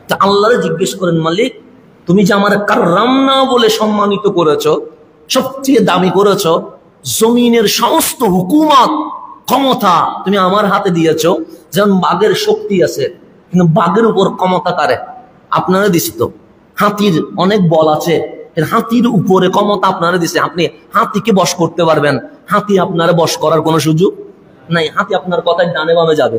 তা আল্লাহরে জিজ্ঞেস করেন, মালিক তুমি যে আমার কাররামনা বলে সম্মানিত করেছো, সবচেয়ে দামি করেছো, জমিনের সমস্ত হুকুমত ক্ষমতা তুমি আমার হাতে দিয়েছো। যেমন বাঘের শক্তি আছে, কিন্তু বাঘের উপর ক্ষমতা কারে? আপনারা দিছি। তো হাতির অনেক বল আছে, হাতির উপরে ক্ষমতা আপনারা দিছে। আপনি হাতিকে বশ করতে পারবেন, হাতি আপনারা বশ করার কোনো সুযোগ নাই। হাতি আপনার কথায় ডানে বামে যাবে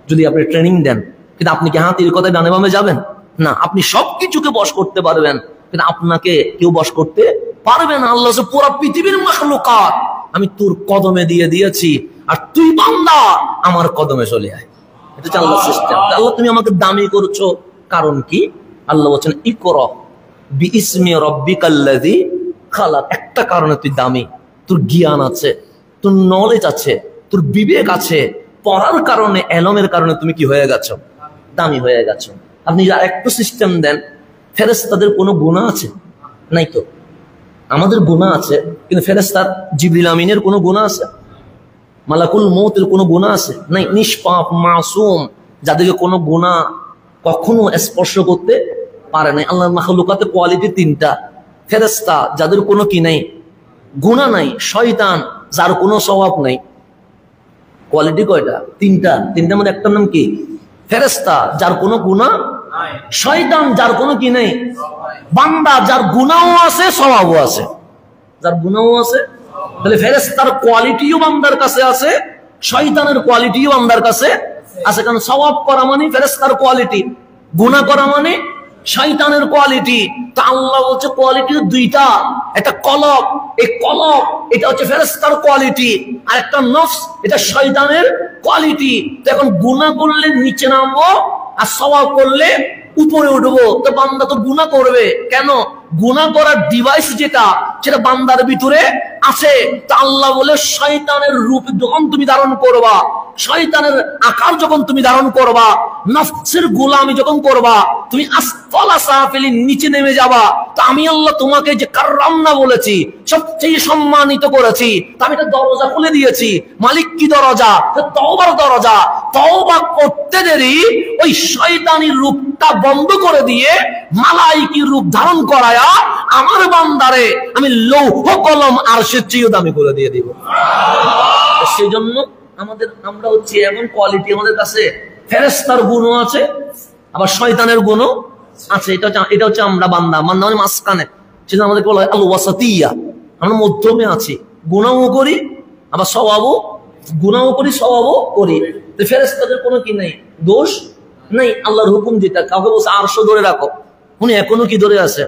যদি আপনি ট্রেনিং দেন, কিন্তু আপনি কি হাতির কথায় ডানে বামে যাবেন? না। আপনি সবকিছুকে বশ করতে পারবেন, কিন্তু আপনাকে কেউ বশ করতে পারবে না। আল্লাহ পুরো পৃথিবীর মাখলুকাত আমি তোর কদমে দিয়ে দিয়েছি, আর তুই বান্দা আমার কদমে চলে আয়। এটা হচ্ছে আল্লাহর সিস্টেম। আল্লাহ তুমি আমাকে দামি করছো, কারণ কি? আল্লাহ বলছেন ইকরা বিইসমি রাব্বিকাল্লাযী খালাক। একটা কারণে তুই দামি, তোর জ্ঞান আছে, তোর নলেজ আছে, তোর বিবেক আছে। পড়ার কারণে, এলমের কারণে তুমি কি হয়ে গেছো? দামি হয়ে গেছো। আপনি একটু সিস্টেম দেন, ফেরেশতাদের কোনো গুনাহ আছে? নাই তো। আমাদের গুনাহ আছে, কিন্তু ফেরেশতার জিবরিল আমিনের কোনো গুনাহ আছে? মালাকুল মউতের কোনো গুনাহ আছে? নাই। নিষ্পাপ মাসুম, যাদেরকে কোনো গুনাহ কখনো স্পর্শ করতে পারে নাই। আল্লাহর মাখলুকাতের কোয়ালিটি তিনটা। ফেরেশতা যাদের কোনো কি নাই, গুনাহ নাই। শয়তান যার কোনো স্বভাব নাই। কোয়ালিটি কয়টা? তিনটা। তিনটার মধ্যে একটার নাম কি? ফেরেশতা যার কোনো গুনাহ নাই, শয়তান যার কোনো কি নাই, বান্দা যার গুনাহও আছে স্বভাবও আছে। যার গুনাহও আছে, তাহলে ফেরেশতার কোয়ালিটিও বান্দার কাছে আছে, শয়তানের কোয়ালিটিও বান্দার কাছে আছে। কারণ স্বভাব করা মানে ফেরেশতার কোয়ালিটি, গুনাহ করা মানে শয়তানের কোয়ালিটি। তো আল্লাহ বলছে কোয়ালিটি দুইটা, একটা কলব, এই কলব এটা হচ্ছে ফেরেশতার কোয়ালিটি, আর একটা নফস এটা শয়তানের কোয়ালিটি। তো এখন গুনাহ করলে নিচে নামবো, আর স্বভাব করলে উপরে উঠবো। তো বান্দা তো গুনাহ করবে কেন? গুনাহ করার ডিভাইস যেটা, সেটা বান্দার ভিতরে আছে। তা আল্লাহ বলে শয়তানের রূপ যখন তুমি ধারণ করবা, শয়তানের আকার যখন তুমি ধারণ করবা, নফসের গোলামি যখন করবা, তুমি আসফালা সাফিলিন, নিচে নেমে যাবা। তো আমি আল্লাহ তোমাকে যে কাররামনা বলেছি, সবচেয়ে সম্মানিত করেছি, তা আমি একটা দরজা খুলে দিয়েছি। মালিক কি দরজা? তওবার দরজা। তওবা করতে দেরি ওই শয়তানি রূপটা বন্ধ করে দিয়ে মালাইকির রূপ ধারণ করায়া আমার বান্দারে আমি লৌহ কলম আরশের চেয়েও দামি করে দিয়ে দিব। সেই জন্য আমরা হচ্ছে এমন কোয়ালিটি, আমাদের কাছে ফেরেশতার গুণও আছে, আবার শয়তানের গুণও আছে। এটা হচ্ছে আমরা বান্দা, বান্দা মানে মাঝখানে। সেটা আমাদেরকে বলা হয় আল ওয়াসাতিয়া। আমরা মধ্যমে আছি, গুনাহও করি, আবার স্বভাবও, গুনাহও করি, স্বভাবও করি। তো ফেরেশতাদের কোনো কি নাই, দোষ নাই। আল্লাহর হুকুম যেটা, কাউকে বলছে আরশ ধরে রাখো, উনি এখনো কি ধরে আছে?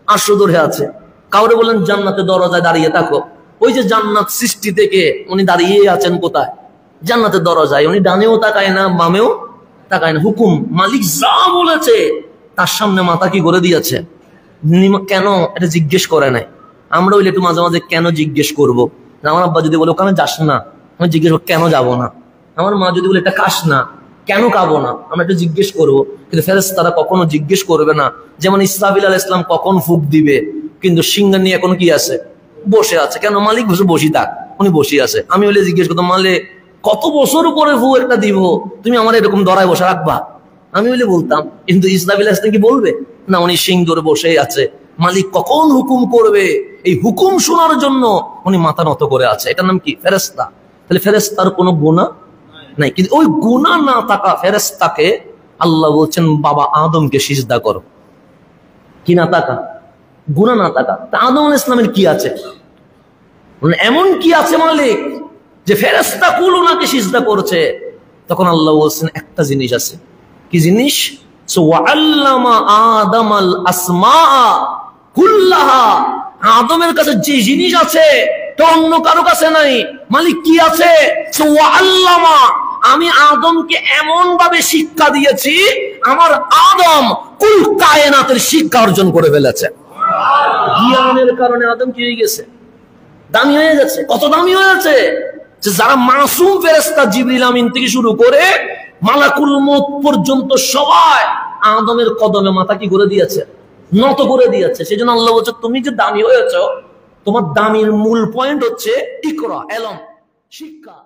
আরশ ধরে আছে। কাউরে বলেন জান্নাতের দরজায় দাঁড়িয়ে থাকো, ওই যে জান্নাত সৃষ্টি থেকে উনি দাঁড়িয়ে আছেন কোথায়? জান্নাতের দরজায়। উনি ডানেও তাকায় না, বামেও তাকায় না। হুকুম, মালিক যা বলেছে তার সামনে মাথা কি করে দিয়েছে? কেন এটা জিজ্ঞেস করে নাই। আমরা হইলে একটু মাঝে মাঝে কেন জিজ্ঞেস করবো। আমার আব্বা যদি বলে ওখানে যাস না, আমি জিজ্ঞেস করবো কেন যাবো না। আমার মা যদি বলে এটা খাস না, কেন খাবো না, আমরা একটু জিজ্ঞেস করবো। কিন্তু ফেরেশতারা কখনো জিজ্ঞেস করবে না। যেমন ইসরাফিল আলাইহিস সালাম কখন ফুঁক দিবে, কিন্তু সিংহ নিয়ে এখন কি আছে? বসে আছে। কেন? মালিক বসি থাক, উনি বসে আছে। আমি হলে জিজ্ঞেস করতাম, মালিক কত বছর পরে ফু একটা দিব, তুমি আমার এরকম দরায় বসে রাখবা? আমি হলে বলতাম। কিন্তু ইসরাফিল আলাইহিস সালাম কি বলবে? না, উনি সিং ধরে বসেই আছে। মালিক কখন হুকুম করবে, এই হুকুম শোনার জন্য উনি মাথা নত করে আছে। এটার নাম কি? ফেরেশতা। তাহলে ফেরেশতার কোনো গুনাহ নাই। কিন্তু ওই গুনাহ না থাকা ফেরেশতাকে আল্লাহ বলছেন বাবা আদমকে সিজদা করো। কি না থাকা? গুনাহ না থাকা। তা আদম আলাইহিস সালামের কি আছে? এমন কি আছে মালিক যে ফেরেশতা কুল ওনাকে সিজদা করছে? তখন আল্লাহ বলছেন একটা জিনিস আছে। কি জিনিস? ওয়াআল্লামা আদামাল আসমাআ কুল্লাহা। আদমের কাছে যে জিনিস আছে তো অন্য কারো কাছে নাই। মালিক কি আছে? ওয়াআল্লামা, আমি আদমকে এমন ভাবে শিক্ষা দিয়েছি, আমার আদম কুল কায়নাতের শিক্ষা অর্জন করে ফেলেছে। জ্ঞানের কারণে আদম কি হয়ে গেছে? দামি হয়ে গেছে। কত দামি হয়েছে যে যারা মাসুম ফেরেশতা জিবরিল আমিন থেকে শুরু করে মালাকুল মউত পর্যন্ত সবাই আদমের কদমে মাথা কি করে দিয়েছে? নত করে দিয়েছে। সেজন্য আল্লাহ বলছে তুমি যে দামি হয়েছো, তোমার দামির মূল পয়েন্ট হচ্ছে ইকরা, এলম, শিক্ষা।